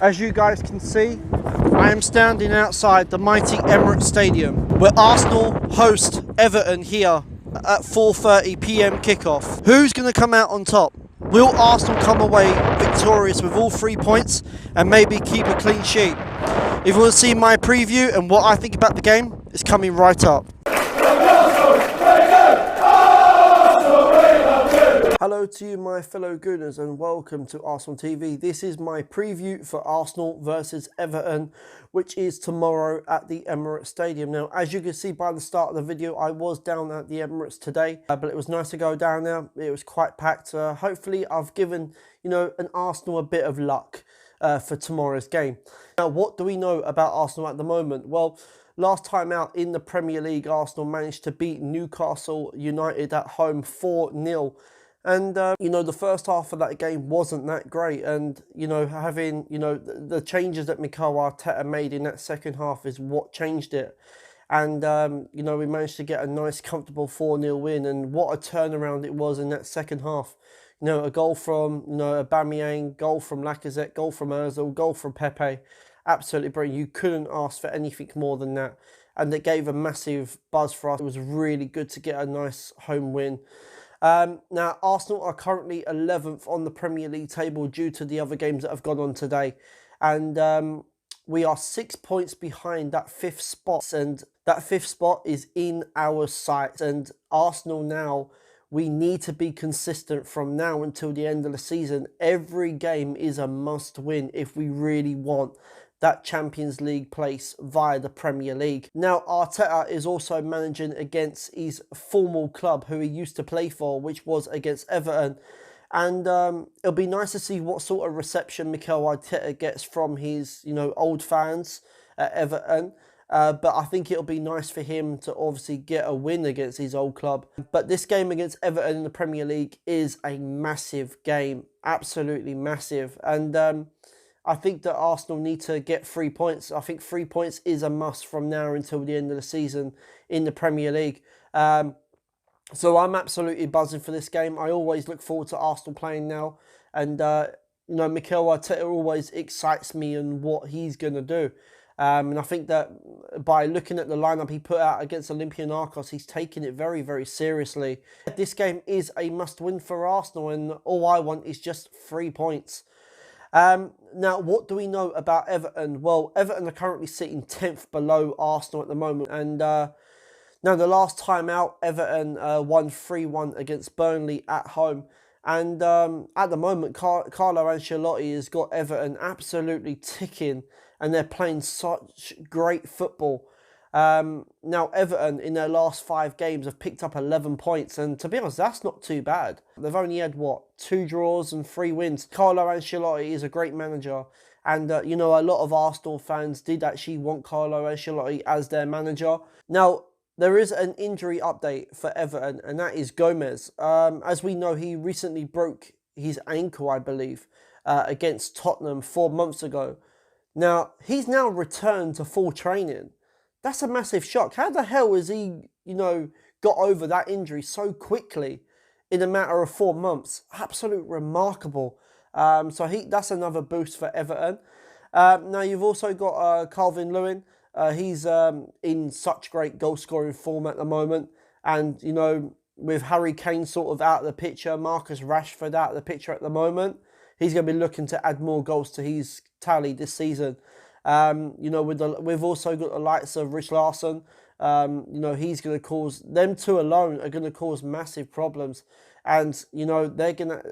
As you guys can see, I am standing outside the mighty Emirates Stadium, where Arsenal host Everton here at 4:30 PM kickoff. Who's going to come out on top? Will Arsenal come away victorious with all 3 points and maybe keep a clean sheet? If you want to see my preview and what I think about the game, it's coming right up. Hello to you, my fellow Gooners, and welcome to Arsenal TV. This is my preview for Arsenal versus Everton, which is tomorrow at the Emirates Stadium. Now, as you can see by the start of the video, I was down at the Emirates today, but it was nice to go down there. It was quite packed. Hopefully, I've given, an Arsenal a bit of luck for tomorrow's game. Now, what do we know about Arsenal at the moment? Well, last time out in the Premier League, Arsenal managed to beat Newcastle United at home 4-0. And, the first half of that game wasn't that great. And, having, the changes that Mikel Arteta made in that second half is what changed it. And, we managed to get a nice, comfortable 4-0 win. And what a turnaround it was in that second half. A goal from, Aubameyang, goal from Lacazette, goal from ARSEVE, goal from Pepe. Absolutely brilliant. You couldn't ask for anything more than that. And it gave a massive buzz for us. It was really good to get a nice home win. Now, Arsenal are currently 11th on the Premier League table due to the other games that have gone on today. And we are 6 points behind that 5th spot. And that 5th spot is in our sights. And Arsenal now, we need to be consistent from now until the end of the season. Every game is a must win if we really want that Champions League place via the Premier League. Now, Arteta is also managing against his former club who he used to play for, which was against Everton. And it'll be nice to see what sort of reception Mikel Arteta gets from his, old fans at Everton. But I think it'll be nice for him to obviously get a win against his old club. But this game against Everton in the Premier League is a massive game, absolutely massive. And I think that Arsenal need to get 3 points. I think 3 points is a must from now until the end of the season in the Premier League. So I'm absolutely buzzing for this game. I always look forward to Arsenal playing now. And, Mikel Arteta always excites me in what he's going to do. And I think that by looking at the lineup he put out against Olympiacos, he's taking it very, very seriously. This game is a must-win for Arsenal, and all I want is just 3 points. Now, what do we know about Everton? Well, Everton are currently sitting 10th below Arsenal at the moment. And now, the last time out, Everton won 3-1 against Burnley at home. And at the moment, Carlo Ancelotti has got Everton absolutely ticking, and they're playing such great football. Now, Everton, in their last 5 games, have picked up 11 points. And to be honest, that's not too bad. They've only had, 2 draws and 3 wins. Carlo Ancelotti is a great manager. And, a lot of Arsenal fans did actually want Carlo Ancelotti as their manager. Now, there is an injury update for Everton, and that is Gomez. As we know, he recently broke his ankle, I believe, against Tottenham 4 months ago. Now, he's now returned to full training. That's a massive shock. How the hell has he, got over that injury so quickly in a matter of 4 months? Absolutely remarkable. So that's another boost for Everton. Now, you've also got Calvert-Lewin. He's in such great goal-scoring form at the moment. And, with Harry Kane sort of out of the picture, Marcus Rashford out of the picture at the moment, he's going to be looking to add more goals to his tally this season. We've also got the likes of Rich Larsson. He's going to cause, them two alone are going to cause massive problems. And,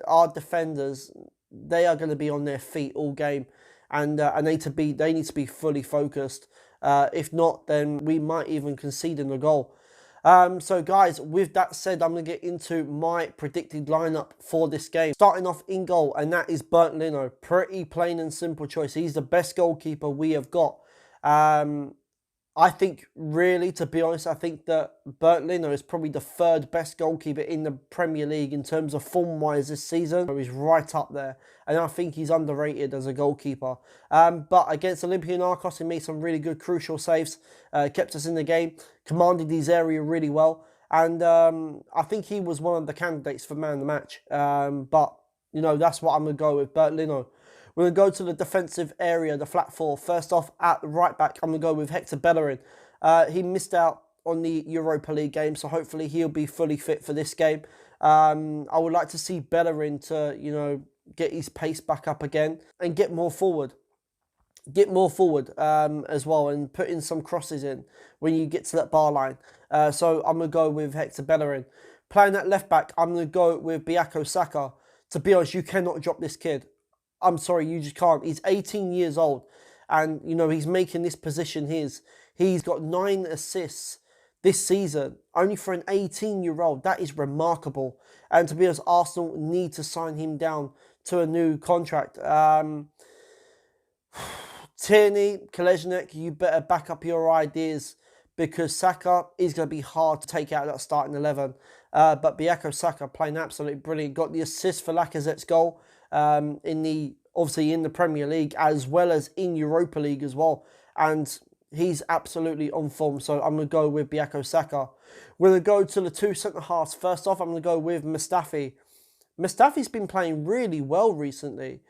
our defenders, they are going to be on their feet all game. And they need to be fully focused. If not, then we might even concede in the goal. So guys, with that said, I'm going to get into my predicted lineup for this game. Starting off in goal, and that is Bernd Leno. Pretty plain and simple choice. He's the best goalkeeper we have got. I think, really, to be honest, I think that Bernd Leno is probably the 3rd best goalkeeper in the Premier League in terms of form-wise this season. So he's right up there. And I think he's underrated as a goalkeeper. But against Olympiacos, he made some really good, crucial saves. Kept us in the game. Commanded his area really well. And I think he was one of the candidates for man of the match. But, that's what I'm going to go with, Bernd Leno. We're going to go to the defensive area, the flat four. First off, at right back, I'm going to go with Hector Bellerin. He missed out on the Europa League game, so hopefully he'll be fully fit for this game. I would like to see Bellerin to, get his pace back up again and get more forward. As well, and put in some crosses in when you get to that bar line. So I'm going to go with Hector Bellerin. Playing at left back, I'm going to go with Bukayo Saka. To be honest, you cannot drop this kid. I'm sorry, you just can't. He's 18 years old and, he's making this position his. He's got 9 assists this season, only for an 18-year-old. That is remarkable. And to be honest, Arsenal need to sign him down to a new contract. Tierney, Kolasinac, you better back up your ideas because Saka is going to be hard to take out of that starting 11. But Bukayo Saka playing absolutely brilliant. Got the assist for Lacazette's goal obviously in the Premier League as well as in Europa League as well. And he's absolutely on form. So I'm going to go with Bukayo Saka. We're going to go to the 2 centre-halves. First off, I'm going to go with Mustafi. Mustafi's been playing really well recently.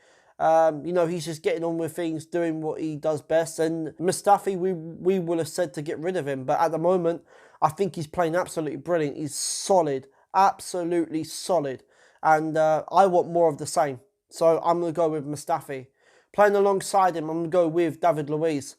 He's just getting on with things, doing what he does best. And Mustafi, we will have said to get rid of him. But at the moment, I think he's playing absolutely brilliant. He's solid, absolutely solid. And I want more of the same. So I'm going to go with Mustafi. Playing alongside him, I'm going to go with David Luiz.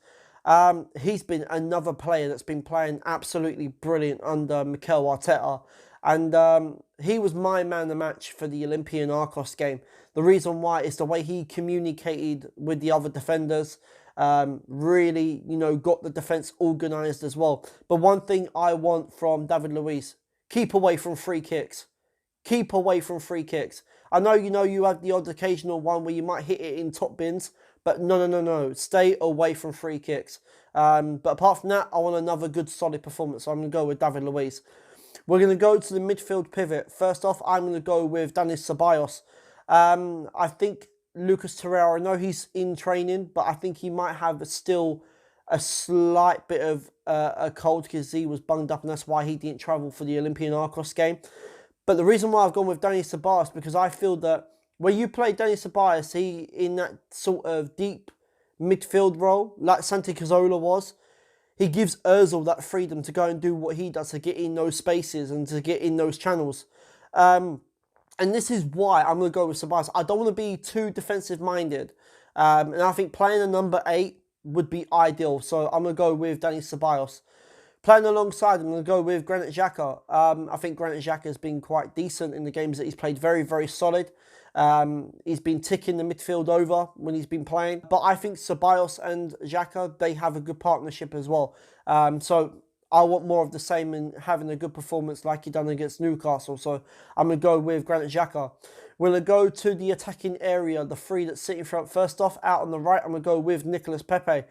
He's been another player that's been playing absolutely brilliant under Mikel Arteta. And he was my man of the match for the Olympiacos game. The reason why is the way he communicated with the other defenders. Really, got the defence organised as well. But one thing I want from David Luiz, keep away from free kicks. Keep away from free kicks. I know, you have the odd occasional one where you might hit it in top bins. But no. Stay away from free kicks. But apart from that, I want another good solid performance. So I'm going to go with David Luiz. We're going to go to the midfield pivot. First off, I'm going to go with Niles Ceballos. I think Lucas Torreira, I know he's in training, but I think he might have still a slight bit of a cold because he was bunged up and that's why he didn't travel for the Olympiacos game. But the reason why I've gone with Niles Ceballos because I feel that when you play Niles Ceballos, he in that sort of deep midfield role, like Santi Cazorla was, he gives Ozil that freedom to go and do what he does to get in those spaces and to get in those channels. And this is why I'm going to go with Ceballos. I don't want to be too defensive-minded. And I think playing a number 8 would be ideal. So I'm going to go with Niles Ceballos. Playing alongside, I'm going to go with Granit Xhaka. I think Granit Xhaka has been quite decent in the games that he's played. Very, very solid. He's been ticking the midfield over when he's been playing. But I think Ceballos and Xhaka, they have a good partnership as well. So I want more of the same and having a good performance like he done against Newcastle. So I'm going to go with Granit Xhaka. We're going to go to the attacking area, the 3 that sit in front. First off, out on the right, I'm going to go with Nicolas Pepe.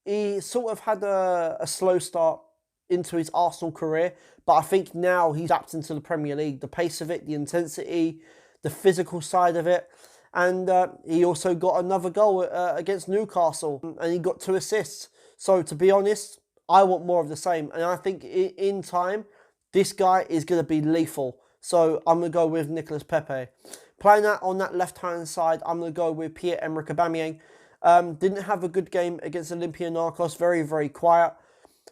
He sort of had a slow start into his Arsenal career, but I think now he's adapted into the Premier League. The pace of it, the intensity, the physical side of it. And he also got another goal against Newcastle and he got 2 assists. So to be honest, I want more of the same. And I think in time, this guy is going to be lethal. So I'm going to go with Nicolas Pepe. Playing that on that left-hand side, I'm going to go with Pierre-Emerick Aubameyang. Didn't have a good game against Olympiacos, very, very quiet.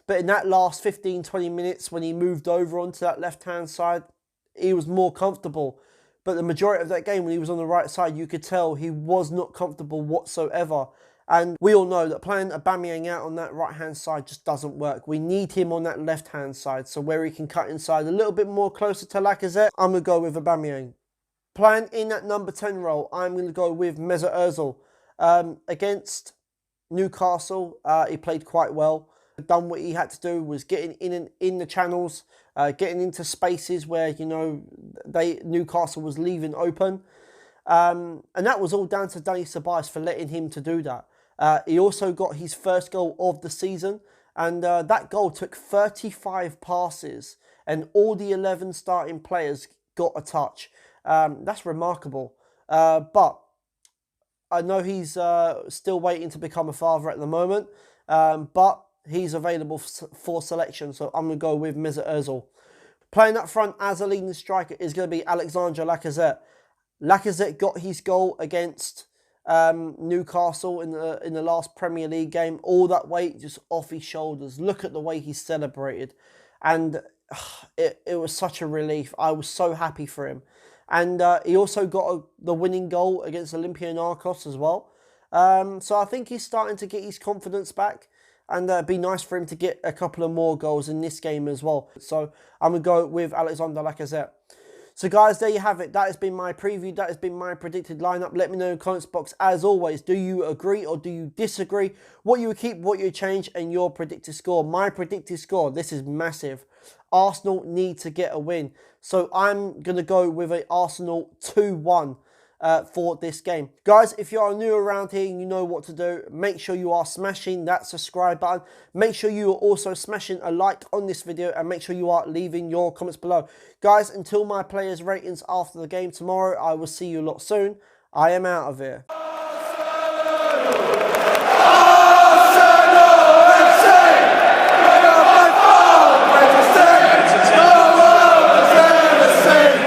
But in that last 15-20 minutes, when he moved over onto that left-hand side, he was more comfortable. But the majority of that game, when he was on the right side, you could tell he was not comfortable whatsoever. And we all know that playing Aubameyang out on that right-hand side just doesn't work. We need him on that left-hand side, so where he can cut inside a little bit more closer to Lacazette, I'm going to go with Aubameyang. Playing in that number 10 role, I'm going to go with Mesut Ozil. Against Newcastle, he played quite well. Done what he had to do, was getting in the channels, getting into spaces where, Newcastle was leaving open. And that was all down to Niles Ceballos for letting him to do that. He also got his first goal of the season, and that goal took 35 passes, and all the 11 starting players got a touch. That's remarkable. But I know he's still waiting to become a father at the moment, but he's available for selection, so I'm going to go with Mesut Ozil. Playing up front as a leading striker is going to be Alexandre Lacazette. Lacazette got his goal against Newcastle in the last Premier League game. All that weight just off his shoulders. Look at the way he celebrated. And it was such a relief. I was so happy for him. And he also got the winning goal against Olympiacos as well. So I think he's starting to get his confidence back. And it'd be nice for him to get a couple of more goals in this game as well. So I'm going to go with Alexander Lacazette. So guys, there you have it. That has been my preview. That has been my predicted lineup. Let me know in the comments box. As always, do you agree or do you disagree? What you would keep, what you would change, and your predicted score. My predicted score, this is massive. Arsenal need to get a win. So I'm going to go with an Arsenal 2-1. For this game. Guys, if you are new around here and you know what to do, make sure you are smashing that subscribe button. Make sure you are also smashing a like on this video and make sure you are leaving your comments below. Guys, until my players' ratings after the game tomorrow, I will see you a lot soon. I am out of here.